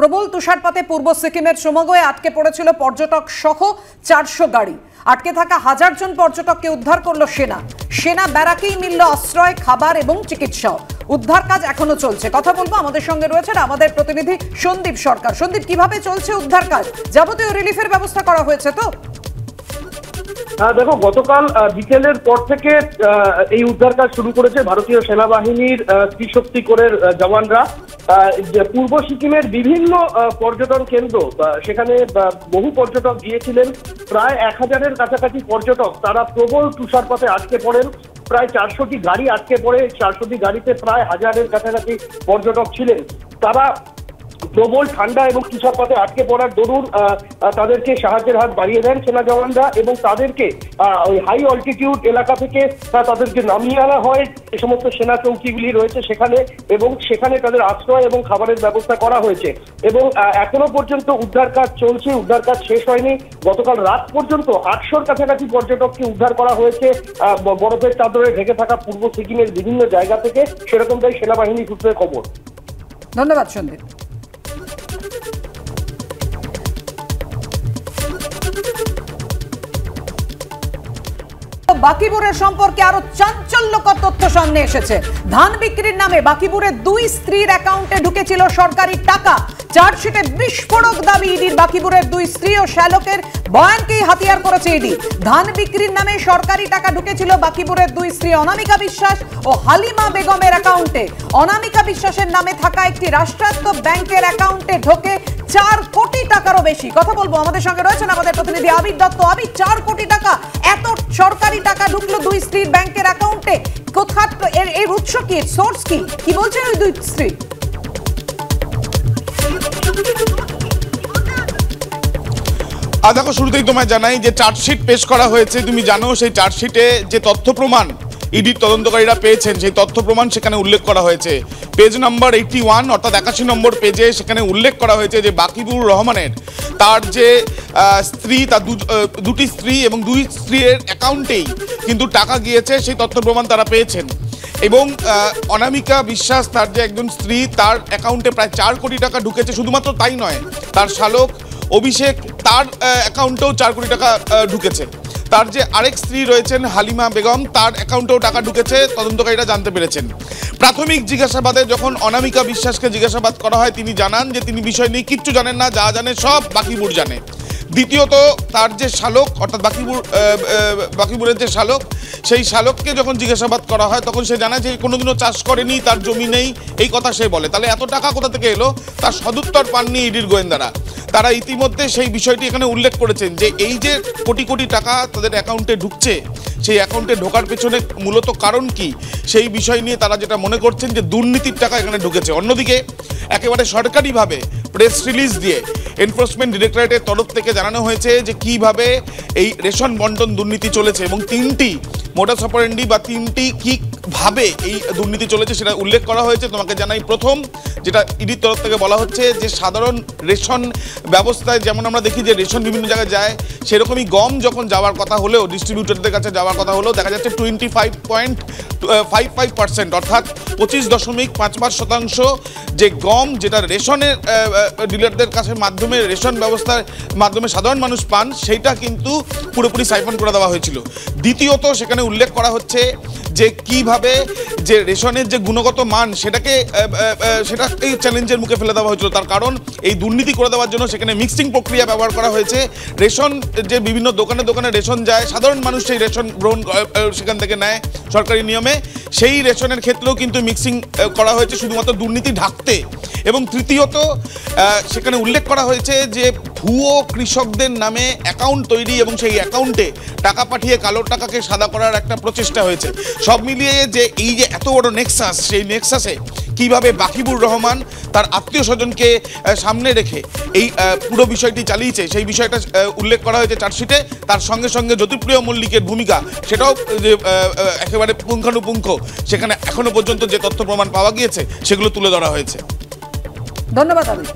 প্রবল তুষারপাতে পূর্ব সিকিমের সোমগোয় আটকে পড়েছিল পর্যটক সহ 400 গাড়ি। আটকে থাকা 1000 জন পর্যটককে উদ্ধার করলো সেনা ব্যারাকেই মিলল আশ্রয়, খাবার এবং চিকিৎসা। উদ্ধার কাজ এখনো চলছে। কথা বলবো, আমাদের সঙ্গে রয়েছেন আমাদের প্রতিনিধি সন্দীপ সরকার। সন্দীপ, কিভাবে চলছে উদ্ধার কাজ? যাবতীয় রিলিফের ব্যবস্থা করা হয়েছে তো? দেখো, গতকাল বিকেলের পর থেকে এই উদ্ধার কাজ শুরু করেছে ভারতীয় সেনাবাহিনীর ত্রিশক্তি কোরের জওয়ানরা। পূর্ব সিকিমের বিভিন্ন পর্যটন কেন্দ্র, সেখানে বহু পর্যটক গিয়েছিলেন। প্রায় 1000-এর কাছাকাছি পর্যটক তারা প্রবল তুষারপাতে আটকে পড়েন। প্রায় 400টি গাড়ি আটকে পড়ে। 400টি গাড়িতে প্রায় 1000-এর কাছাকাছি পর্যটক ছিলেন। তারা প্রবল ঠান্ডা এবং তুষারপাতে আটকে পড়ার দরুন তাদেরকে সাহায্যের হাত বাড়িয়ে দেন সেনা জওয়ানরা এবং তাদেরকে ওই হাই অল্টিটিউড এলাকা থেকে তাদেরকে নামিয়ে আনা হয় যে সমস্ত সেনা চৌকিগুলি রয়েছে সেখানে, এবং সেখানে তাদের আশ্রয় এবং খাবারের ব্যবস্থা করা হয়েছে। এবং এখনো পর্যন্ত উদ্ধার কাজ চলছে, উদ্ধার কাজ শেষ হয়নি। গতকাল রাত পর্যন্ত 800-র কাছাকাছি পর্যটককে উদ্ধার করা হয়েছে বরফের চাদরে ঢেকে থাকা পূর্ব সিকিমের বিভিন্ন জায়গা থেকে, সেরকমটাই সেনাবাহিনী সূত্রে খবর। ধন্যবাদ সন্দীপ। বাকিপুরের সম্পর্কে আরো চাঞ্চল্যকর তথ্য সামনে এসেছে। ধান বিক্রির নামে বাকিপুরের 2 স্ত্রীর অ্যাকাউন্টে ঢুকেছিল সরকারি টাকা। চার্জশিটে বিস্ফোরক দাবি ইডির। বাকিপুরের 2 স্ত্রী ও শ্যালকের বয়ানকেই হাতিয়ার করেছে ইডি। ধান বিক্রির নামে সরকারি টাকা ঢুকেছিল বাকিপুরের 2 স্ত্রী অনামিকা বিশ্বাস ও হালিমা বেগমের অ্যাকাউন্টে। অনামিকা বিশ্বাসের নামে থাকা একটি রাষ্ট্রায়ত্ত ব্যাংকের অ্যাকাউন্টে ঢোকে 4 কোটি টাকারও বেশি। কথা বলবো, আমাদের সঙ্গে রয়েছেন আমাদের প্রতিনিধি আবির দত্ত। আবির, 4 কোটি টাকা, এত সরকারি টাকা ঢুকলো 2 স্ত্রীর ব্যাংকের অ্যাকাউন্টে। কোথায় এর উৎস কি, সোর্স কি, কি বলছেন ওই 2 স্ত্রী? দেখো, শুরুতেই তোমায় জানাই যে চার্জশিট পেশ করা হয়েছে। তুমি জানো সেই চার্জশিটে যে তথ্য প্রমাণ ইডির তদন্তকারীরা পেয়েছেন সেই তথ্য প্রমাণ সেখানে উল্লেখ করা হয়েছে। পেজ নাম্বার 81 অর্থাৎ 81 নম্বর পেজে সেখানে উল্লেখ করা হয়েছে যে বাকিবুর রহমানের তার যে স্ত্রী, তার দুটি স্ত্রী এবং 2 স্ত্রীর অ্যাকাউন্টেই কিন্তু টাকা গিয়েছে, সেই তথ্য প্রমাণ তারা পেয়েছেন। এবং অনামিকা বিশ্বাস, তার যে একজন স্ত্রী, তার অ্যাকাউন্টে প্রায় 4 কোটি টাকা ঢুকেছে। শুধুমাত্র তাই নয়, তার শালক অভিষেক, তার অ্যাকাউন্টেও 4 কোটি টাকা ঢুকেছে। তার যে আরেক স্ত্রী রয়েছেন হালিমা বেগম, তার অ্যাকাউন্টেও টাকা ঢুকেছে, তদন্তকারীরা জানতে পেরেছেন। প্রাথমিক জিজ্ঞাসাবাদে যখন অনামিকা বিশ্বাসকে জিজ্ঞাসাবাদ করা হয়, তিনি জানান যে তিনি বিষয় নিয়ে কিচ্ছু জানেন না, যা জানে সব বাকিবুর জানে। দ্বিতীয়ত, তার যে শালক অর্থাৎ বাকিবুরের যে শালক, সেই শালককে যখন জিজ্ঞাসাবাদ করা হয় তখন সে জানায় যে কোনোদিনও চাষ করেনি, তার জমি নেই, এই কথা সে বলে। তাহলে এত টাকা কোথা থেকে এলো, তার সদুত্তর পাননি ইডির গোয়েন্দারা। তারা ইতিমধ্যে সেই বিষয়টি এখানে উল্লেখ করেছেন যে এই যে কোটি কোটি টাকা তাদের অ্যাকাউন্টে ঢুকছে, সেই অ্যাকাউন্টে ঢোকার পেছনে মূলত কারণ কি, সেই বিষয় নিয়ে তারা যেটা মনে করছেন যে দুর্নীতির টাকা এখানে ঢুকেছে। অন্যদিকে একেবারে সরকারিভাবে প্রেস রিলিজ দিয়ে এনফোর্সমেন্ট ডিরেক্টরেটের তরফ থেকে জানানো হয়েছে যে কিভাবে এই রেশন বন্টন দুর্নীতি চলেছে এবং 3টি মোডাস অপারেন্ডি বা 3টি কিভাবে এই দুর্নীতি চলেছে সেটা উল্লেখ করা হয়েছে। তোমাকে জানাই, প্রথম যেটা ইডির তরফ থেকে বলা হচ্ছে যে সাধারণ রেশন ব্যবস্থায় যেমন আমরা দেখি যে রেশন বিভিন্ন জায়গায় যায়, সেরকমই গম যখন যাওয়ার কথা হলেও, ডিস্ট্রিবিউটরদের কাছে যাওয়ার কথা হলেও দেখা যাচ্ছে 25.55% অর্থাৎ 25.55% যে গম, যেটা রেশনের ডিলারদের কাছে মাধ্যমে রেশন ব্যবস্থার মাধ্যমে সাধারণ মানুষ পান, সেইটা কিন্তু পুরোপুরি সাইফন করে দেওয়া হয়েছিল। দ্বিতীয়ত, সেখানে উল্লেখ করা হচ্ছে যে কিভাবে যে রেশনের যে গুণগত মান সেটাকেই চ্যালেঞ্জের মুখে ফেলে দেওয়া হয়েছিল। তার কারণ এই দুর্নীতি করে দেওয়ার জন্য সেখানে মিক্সিং প্রক্রিয়া ব্যবহার করা হয়েছে। রেশন যে বিভিন্ন দোকানে দোকানে রেশন যায়, সাধারণ মানুষ সেই রেশন গ্রহণ সেখান থেকে নেয় সরকারি নিয়মে, সেই রেশনের ক্ষেত্রেও কিন্তু মিক্সিং করা হয়েছে শুধুমাত্র দুর্নীতি ঢাকতে। এবং তৃতীয়ত, সেখানে উল্লেখ করা হয়েছে যে ভুয়ো কৃষকদের নামে অ্যাকাউন্ট তৈরি এবং সেই অ্যাকাউন্টে টাকা পাঠিয়ে কালো টাকাকে সাদা করার একটা প্রচেষ্টা হয়েছে। সব মিলিয়ে যে এই যে এত বড় নেক্সাস, সেই নেক্সাসে কিভাবে বাকিবুর রহমান তার আত্মীয় স্বজনকে সামনে রেখে এই পুরো বিষয়টি চালিয়েছে, সেই বিষয়টা উল্লেখ করা হয়েছে চার্জশিটে। তার সঙ্গে সঙ্গে জ্যোতিপ্রিয় মল্লিকের ভূমিকা, সেটাও যে একেবারে পুঙ্খানুপুঙ্খ সেখানে এখনো পর্যন্ত যে তথ্য প্রমাণ পাওয়া গিয়েছে সেগুলো তুলে ধরা হয়েছে। ধন্যবাদ আবির।